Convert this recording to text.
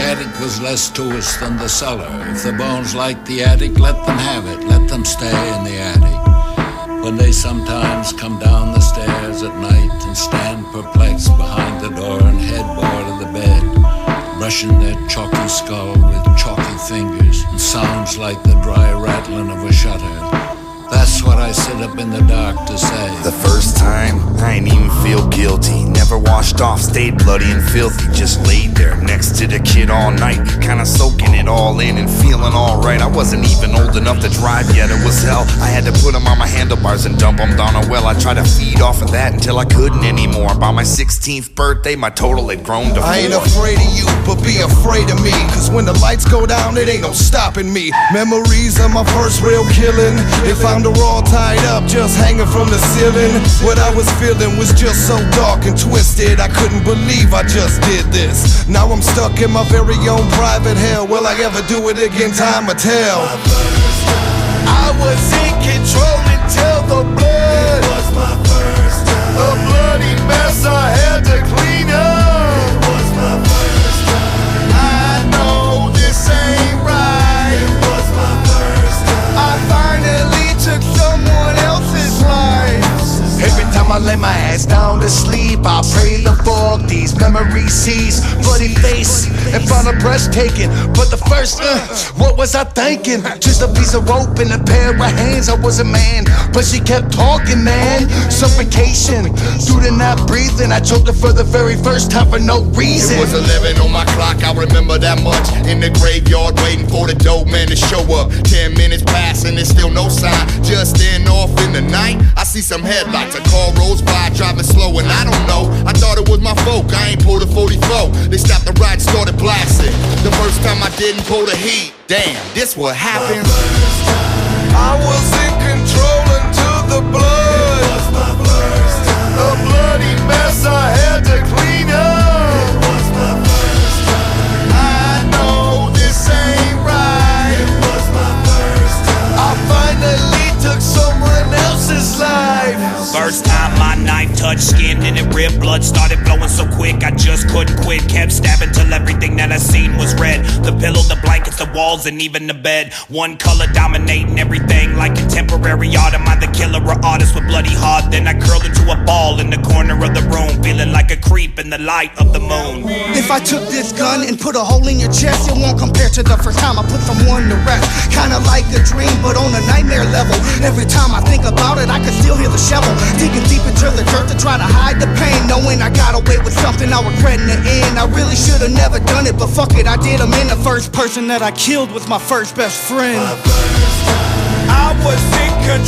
attic was less to us than the cellar. If the bones liked the attic, let them have it, let them stay in the attic. When they sometimes come down the stairs at night and stand perplexed behind the door and headboard of the bed, brushing their chalky skull with chalky fingers, and sounds like the dry rattling of a shutter. That's what I sit up in the dark to say. The first time, I ain't even feel guilty. Never washed off, stayed bloody and filthy. Just laid there next to the kid all night, kinda soaking it all in and feeling alright. I wasn't even old enough to drive yet, it was hell. I had to put him on my handlebars and dump him down a well. I tried to feed off of that until I couldn't anymore. By my 16th birthday, my total had grown to 4. I ain't afraid of you, but be afraid of me. Cause when the lights go down, it ain't no stopping me. Memories of my first real killing. They found her all tied up, just hanging from the ceiling. What I was feeling was just so dark and twisted. I couldn't believe I just did this. Now I'm stuck in my very own private hell. Will I ever do it again? Time will tell. I was in control until the blood. It was my first time. A bloody mess I had to clean up. It was my first time. I know this ain't right. It was my first time. I finally took someone else's life. Every time I lay my ass down to sleep, I pray the fog these memories cease. Bloody face and found a breathtaking. But the first, what was I thinking? Just a piece of rope and a pair of hands. I was a man, but she kept talking, man. Suffocation through the not breathing. I choked her for the very first time for no reason. It was 11 on my clock, I remember that much. In the graveyard waiting for the dope man to show up. 10 minutes pass and there's still no sign. Just then off in the night, I see some headlights. A car rolls by, driving slow, and I don't know. I thought it was my folk, I ain't pulled a 44. They stopped the ride, started blasting. The first time I didn't pull the heat. Damn, this what happened. I was in control until the blood. It was my first time. A bloody mess I had to clean up. It was my first time. I know this ain't right. It was my first time. I finally took someone else's life. First time my knife touched skin and it ripped. Blood started flowing so quick I just couldn't quit. Kept stabbing till everything that I seen was red. The pillow, the blankets, the walls, and even the bed. One color dominating everything like contemporary art. Am I the killer or artist with bloody heart? Then I curled into a ball in the corner of the room, feeling like a creep in the light of the moon. If I took this gun and put a hole in your chest, it won't compare to the first time I put someone to rest. Kinda like a dream, but on a nightmare level. Every time I think about it, I can still hear the shovel digging deep into the dirt to try to hide the pain. Knowing I got away with something I regret in the end. I really should've never done it, but fuck it, I did. I'm in the first person that I killed was my first best friend. I was in control